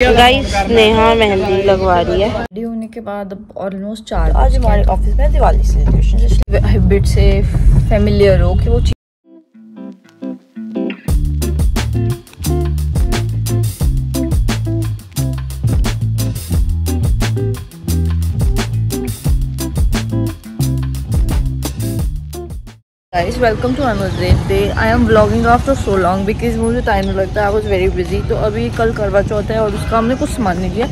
Guys Neha mehndi लगवा रही है। रेडी होने के बाद अब ऑलमोस्ट 4 आज हमारे ऑफिस में दिवाली सेलिब्रेशन हैबिट से फेमिलियर हो कि वो guys welcome to another great day. I am vlogging after so long because मुझे टाइम नहीं लगता है। I was very busy. तो अभी कल करवा चौथ है और उसका हमने कुछ सामान नहीं लिया,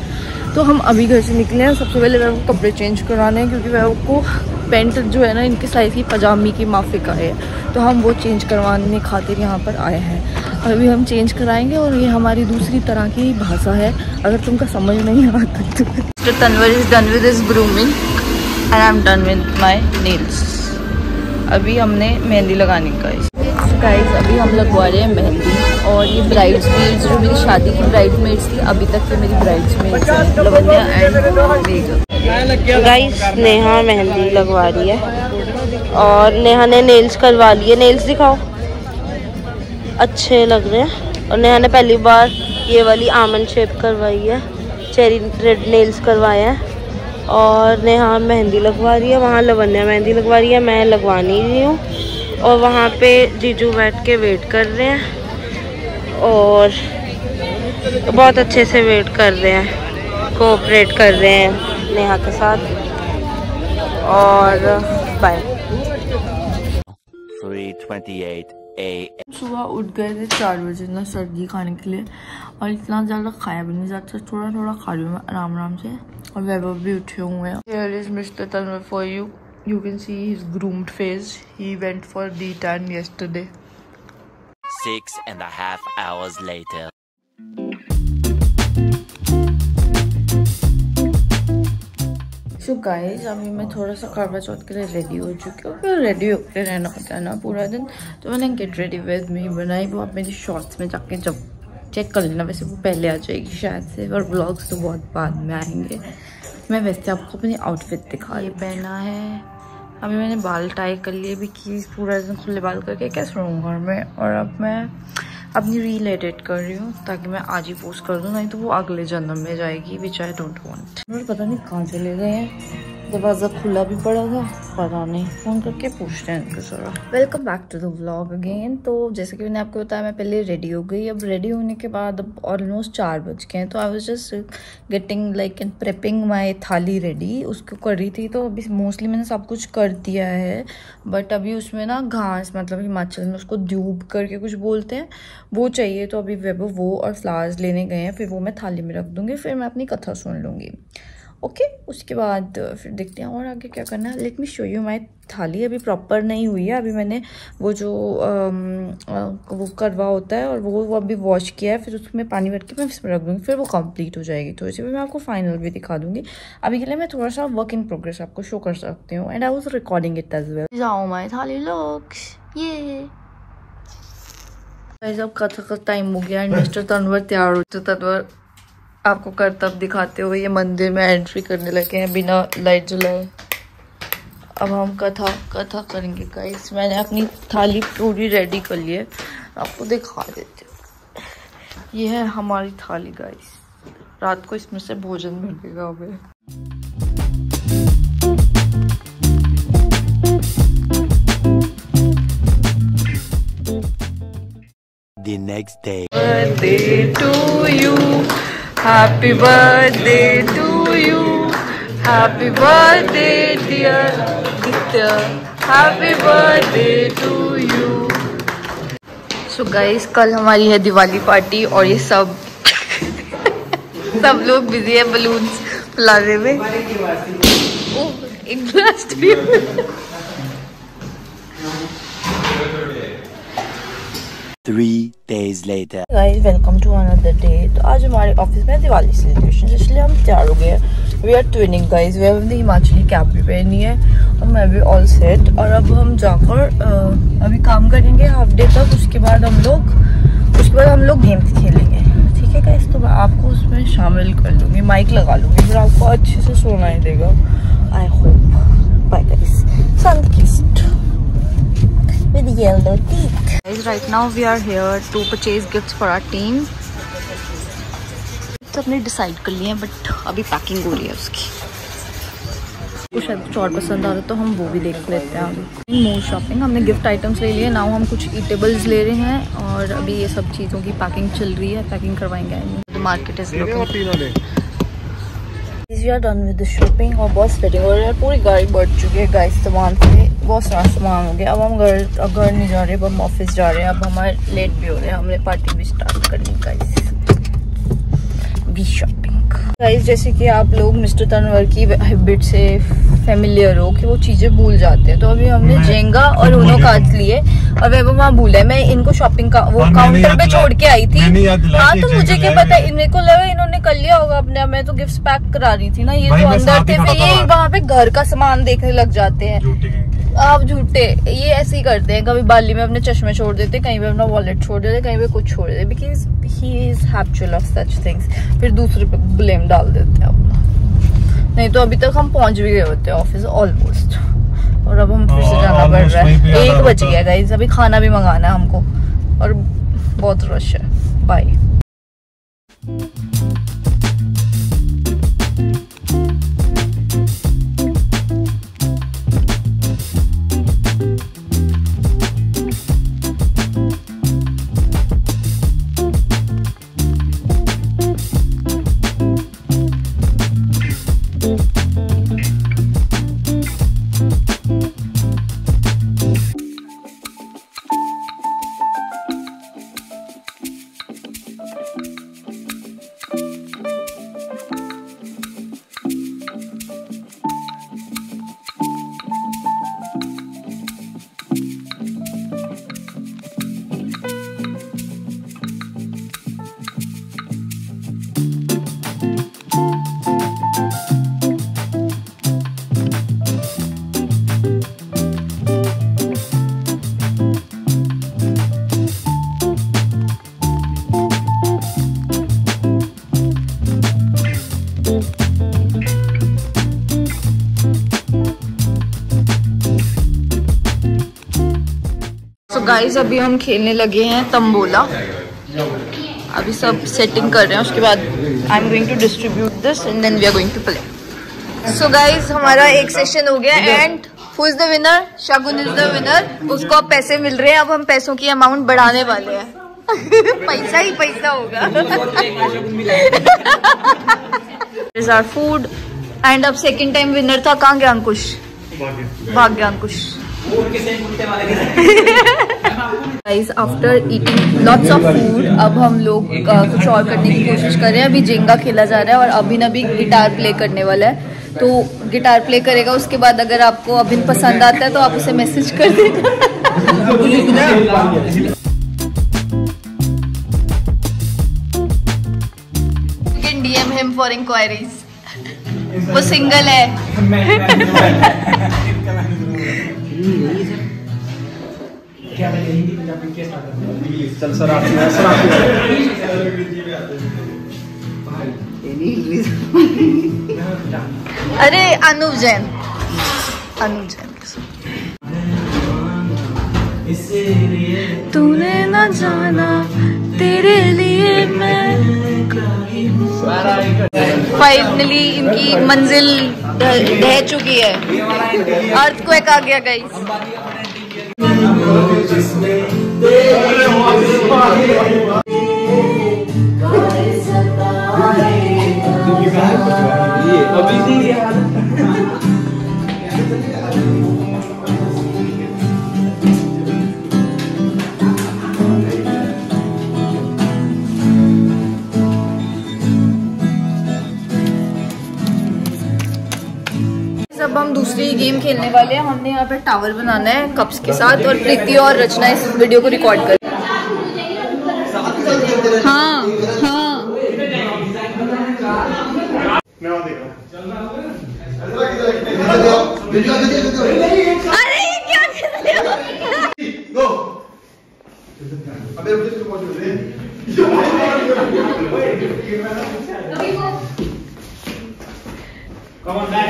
तो हम अभी घर से निकले हैं। सबसे पहले वह कपड़े चेंज कराने हैं क्योंकि वह को पेंट जो है ना इनके साइज़ की पजामी की माफी का है, तो हम वो चेंज करवाने खातिर यहाँ पर आए हैं। अभी हम चेंज कराएंगे और ये हमारी दूसरी तरह की भाषा है, अगर तुमको समझ नहीं आता तो। Mister Tanwar is done with his grooming and I am done with my nails. अभी हमने मेहंदी लगाने का गाइस अभी हम लगवा रहे हैं मेहंदी। और ये ब्राइड्समेड्स जो मेरी शादी की ब्राइड्समेड्स थी, अभी तक ये मेरी ब्राइड्समेड्स हैं, लवन्या एंड गाइस नेहा मेहंदी लगवा रही है और नेहा ने नेल्स करवा लिए। नेल्स दिखाओ, अच्छे लग रहे हैं। और नेहा ने पहली बार ये वाली आमंड शेप करवाई है, चेरी रेड नेल्स करवाए हैं। और नेहा मेहंदी लगवा रही है, वहाँ लवन्या मेहंदी लगवा रही है, मैं लगवा नहीं रही हूँ। और वहाँ पे जीजू बैठ के वेट कर रहे हैं और बहुत अच्छे से वेट कर रहे हैं, कोऑपरेट कर रहे हैं नेहा के साथ। और बाय। 3:28 AM सुबह उठ गए थे 4 बजे ना सब्जी खाने के लिए, और इतना ज़्यादा खाया भी नहीं जाता, थोड़ा थोड़ा खा रही हूँ मैं आराम आराम से। और वैभव भी उठे हुए हैं। Here is Mr. Tanwar for you. You can see his groomed face. He went for D-tan yesterday. 6.5 hours later. So guys अभी मैं थोड़ा सा करवा चौथ के लिए रेडी हो चुकी हूँ। फिर रेडी होकर रहना होता है ना पूरा दिन, तो मैंने गेट रेडी विद मी बनाई। वो आप मेरी शॉर्ट्स में जाके जब चेक कर लेना, वैसे वो पहले आ जाएगी शायद से, और ब्लॉग्स तो बहुत बाद में आएंगे। मैं वैसे आपको अपनी आउटफिट दिखा, ये पहना है। अभी मैंने बाल टाई कर लिए भी कि पूरा दिन खुले बाल करके कैसे रहूँ घर में। और अब मैं अपनी रील एडिट कर रही हूँ ताकि मैं आज ही पोस्ट कर दूँ, नहीं तो वो अगले जन्म में जाएगी, विच आई डोंट वांट। मुझे पता नहीं कहाँ चले गए हैं, दरवाज़ा खुला भी पड़ा था, पता नहीं, फ़ोन करके पूछते हैं इनको जरा। Welcome back to the vlog again. तो जैसे कि मैंने आपको बताया, मैं पहले रेडी हो गई। अब रेडी होने के बाद अब ऑलमोस्ट 4 बज गए हैं, तो I was just getting like and prepping my thali ready, उसको कर रही थी। तो अभी मोस्टली मैंने सब कुछ कर दिया है, बट अभी उसमें ना घास, मतलब हिमाचल में उसको द्यूब करके कुछ बोलते हैं, वो चाहिए। तो अभी वो और फ्लावर्स लेने गए हैं, फिर वो मैं थाली में रख दूँगी, फिर मैं अपनी कथा सुन लूँगी। ओके उसके बाद फिर देखते हैं और आगे क्या करना है। लेट मी शो यू माई थाली। अभी प्रॉपर नहीं हुई है, अभी मैंने वो जो वो करवा होता है और वो अभी वॉश किया है, फिर उसमें पानी भर के मैं इसमें रख दूँगी, फिर वो कंप्लीट हो जाएगी। तो इसी में मैं आपको फाइनल भी दिखा दूँगी। अभी के लिए मैं थोड़ा सा वर्क इन प्रोग्रेस आपको शो कर सकती हूँ, and I was recording it as well. जाओ माई थाली लुक्स ये अब कथा का टाइम हो गया, मिस्टर तनवर तैयार हो। तो तनवर आपको करतब दिखाते हुए ये मंदिर में एंट्री करने लगे हैं बिना लाइट जलाए। अब हम कथा करेंगे गाइस। मैंने अपनी थाली पूरी रेडी कर ली है, आपको दिखा देते हो। ये है हमारी थाली गाइस, रात को इसमें से भोजन मिलेगा हमें। The next day. Birthday to you. Happy birthday to you. Happy birthday dear Ditya. Happy birthday to you. So guys कल हमारी है दिवाली पार्टी, और ये सब लोग बिजी है बलून्स फुलाने में। ओह एक ब्लास्ट भी। Three days later. Guys welcome to another day. तो आज हमारे ऑफिस में दिवाली सेलिब्रेशन, इसलिए हम तैयार हो गए हैं। We are twinning guys. We have the Himachali cap भी पहनी है और मैं भी ऑल सेट। और अब हम जाकर अभी काम करेंगे हाफ डे तक, उसके बाद हम लोग गेम्स खेलेंगे। ठीक है गाइज, तो मैं आपको उसमें शामिल कर लूँगी, माइक लगा लूँगी, फिर आपको अच्छे से सुनाई देगा I hope. Bye guys, sun kissed with yellow teeth. Guys, right now we are here to purchase gifts for our team. तो अपने डिसाइड कर लिए हैं, बट अभी पैकिंग हो रही है उसकी। कुछ शायद और पसंद आ रहा तो हम वो भी देख लेते हैं अभी। मोर शॉपिंग, हमने गिफ्ट आइटम्स ले लिए, नाउ हम कुछ ईटेबल्स ले रहे हैं और अभी ये सब चीज़ों की पैकिंग चल रही है, पैकिंग करवाएंगे। The market is looking. We are done with the shopping और बहुत स्वेटिंग हो रही है, पूरी गाड़ी बढ़ चुकी है गाइस सामान से, बहुत सारा सामान हो गया। अब हम घर नहीं जा रहे, अब हम ऑफिस जा रहे हैं, अब हमारे लेट भी हो रहे हैं, हमने पार्टी भी स्टार्ट करनी गाइस। वी शॉपिंग गाइस, जैसे कि आप लोग मिस्टर तनवर की हैबिट से फेमिलियर हो कि वो चीजें भूल जाते हैं, तो अभी हमने जेंगा और उनो कार्ड्स लिए और वे वहाँ भूला है। मैं इनको शॉपिंग का वो काउंटर पे छोड़ के आई थी। हाँ तो मुझे क्या पता, इन्हें को लगा इन्होंने कर लिया होगा अपने, मैं तो गिफ्ट पैक करा रही थी ना, ये तो अंदर थे, फिर ये वहाँ पे घर का सामान देखने लग जाते हैं। आप झूठे, ये ऐसे ही करते हैं, कभी बाली में अपने चश्मे छोड़ देते, कहीं पे अपना वॉलेट छोड़ देते, कहीं पे कुछ छोड़ देते, because he is habitual of such things. फिर दूसरे पे ब्लेम डाल देते हैं अपना। नहीं तो अभी तक हम पहुंच भी गए होते हैं ऑफिस ऑलमोस्ट, और अब हम फिर से जाना पड़ रहा है। 1 बज गया गाइस, अभी खाना भी मंगाना है हमको और बहुत रश है। बाय। गाइस अभी हम खेलने लगे हैं तंबोला, अभी सब सेटिंग कर रहे हैं, उसके बाद I am going to distribute this and then we are going to play. So guys हमारा एक सेशन हो गया and who is the winner? Shagun is the winner, उसको अब पैसे मिल रहे हैं, अब हम पैसों की अमाउंट बढ़ाने वाले हैं। पैसा ही पैसा होगा। इज आवर फूड एंड अब सेकेंड टाइम विनर था, कहाँ गया अंकुश? भाग्य Ankush. Guys after eating lots of food अब हम लोग कुछ और करने की कोशिश कर रहे हैं। अभी जेंगा खेला जा रहा है और अभिन अभी गिटार प्ले करने वाला है, तो गिटार प्ले करेगा, उसके बाद अगर आपको अभिन पसंद आता है तो आप उसे मैसेज कर देना। You can DM him for inquiries. वो सिंगल है। चल सर अरे अनुव जैन, अनुव जैन तूने न जाना तेरे लिए मैं। फाइनली इनकी मंजिल ढह चुकी है, अर्थक्वेक आ गया गाइस। अब हम दूसरी गेम खेलने वाले हैं। हमने यहाँ पे टावर बनाना है कप्स के साथ और प्रीति और रचना इस वीडियो को रिकॉर्ड कर। हाँ हाँ अरे ये क्या कर रहे हो? Come on, back.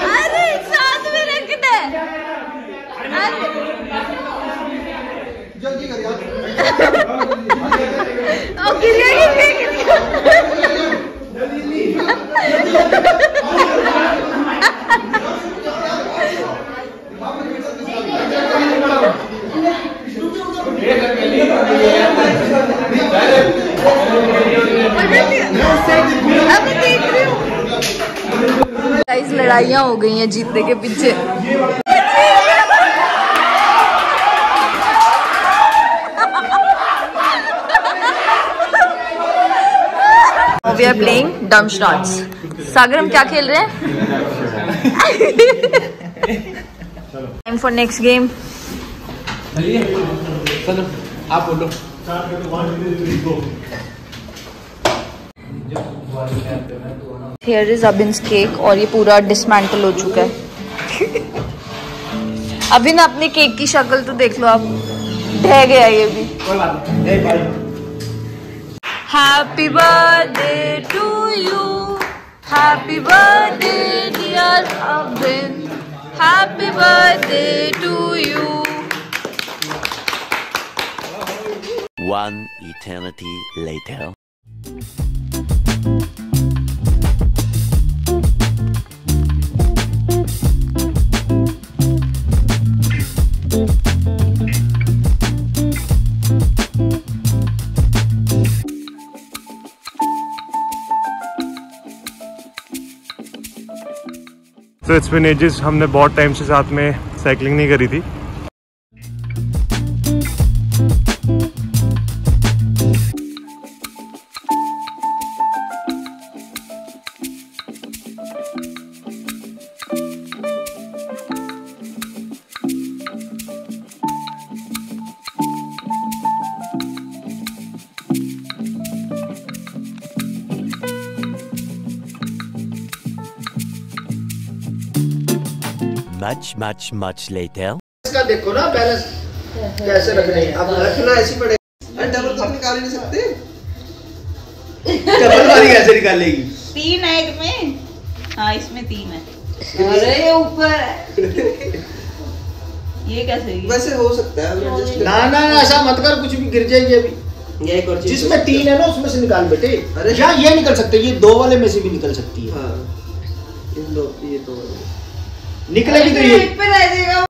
अरे साथ में रख दे। जल्दी कर यार। गाइस लड़ाइयाँ हो गई हैं जीतने के पीछे। We are playing dumb shots. सागर हम क्या खेल रहे हैं? Time for next game. चलो आप बोलो। Here is Abhin's cake और ये पूरा डिसमेंटल हो चुका है। अभिन अपने केक की शक्ल तो देख लो आप, ढह गया ये भी। कोई बात नहीं। Happy birthday to you, happy birthday dear Abhin, happy birthday to you. One eternity later. तो इट्स बीन एजेस, हमने बहुत टाइम से साथ में साइकिलिंग नहीं करी थी। Much later. इसका देखो ना बैलेंस कैसे रखने हैं। अब रखना ऐसी पड़ेगा। डबल तो निकाल ही नहीं सकते। डबल वाली कैसे निकालेगी? 3 है एक में। हाँ इसमें 3 है। अरे ये ऊपर है। ये कैसे? वैसे हो सकता है। ना ना ऐसा मत कर, कुछ भी गिर जाएगी अभी। ये एक और चीज जिसमें 3 है ना उसमें से निकाल बेटे। अरे या ये निकल सकते, ये 2 वाले में से भी निकल सकती है। हाँ इन दो, ये 2 वाले निकलेगी तो ये एक पे रह जाएगा।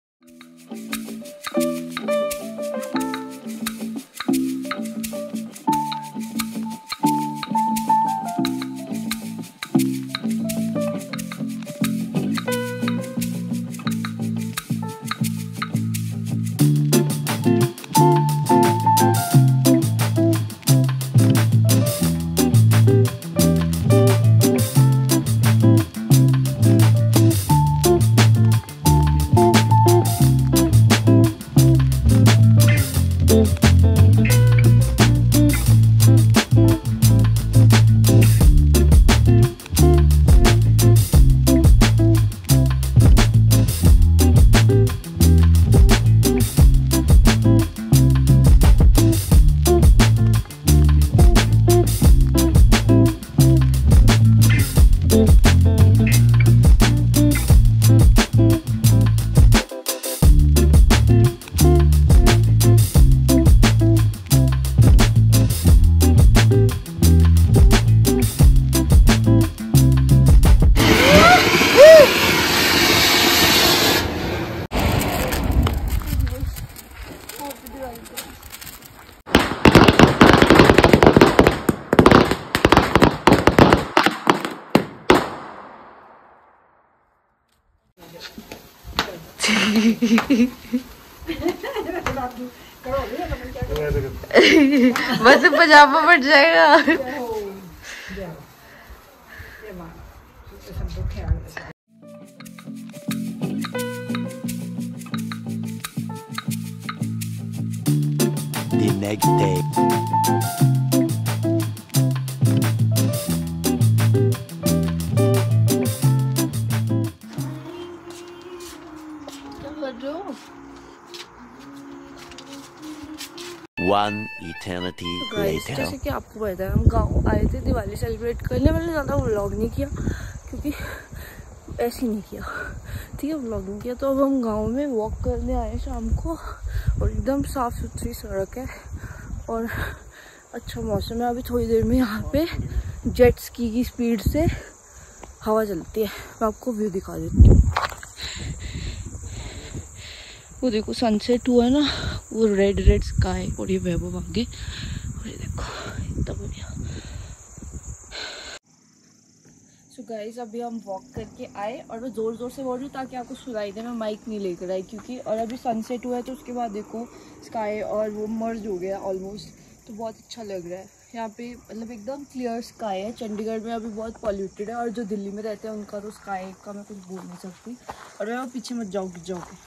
बस पजामा फट जाएगा। The next day. One eternity later. जैसे कि आपको पता है हम गाँव आए थे दिवाली सेलिब्रेट करने, मैंने ज़्यादा व्लॉग नहीं किया क्योंकि ऐसे नहीं किया, ठीक है, व्लॉगिंग किया। तो अब हम गांव में वॉक करने आए शाम को और एकदम साफ़ सुथरी सड़क है और अच्छा मौसम है। अभी थोड़ी देर में यहाँ पे जेट स्की की स्पीड से हवा चलती है। मैं आपको व्यू दिखा देती हूँ। वो देखो सनसेट हुआ है ना, वो रेड रेड स्काई और ये वैभव आगे, और ये देखो इतना बढ़िया। सो गाइस अभी हम वॉक करके आए और मैं ज़ोर ज़ोर से बोल रही हूँ ताकि आपको सुनाई दे। मैं माइक नहीं लेकर आई क्योंकि, और अभी सनसेट हुआ है तो उसके बाद देखो स्काई और वो मर्ज हो गया ऑलमोस्ट, तो बहुत अच्छा लग रहा है यहाँ पे। मतलब एकदम क्लियर स्काई है। चंडीगढ़ में अभी बहुत पॉल्यूटेड है और जो दिल्ली में रहते हैं उनका तो स्काई का मैं कुछ बोल नहीं सकती। और मैं पीछे मत जाओ, गिर जाओगे।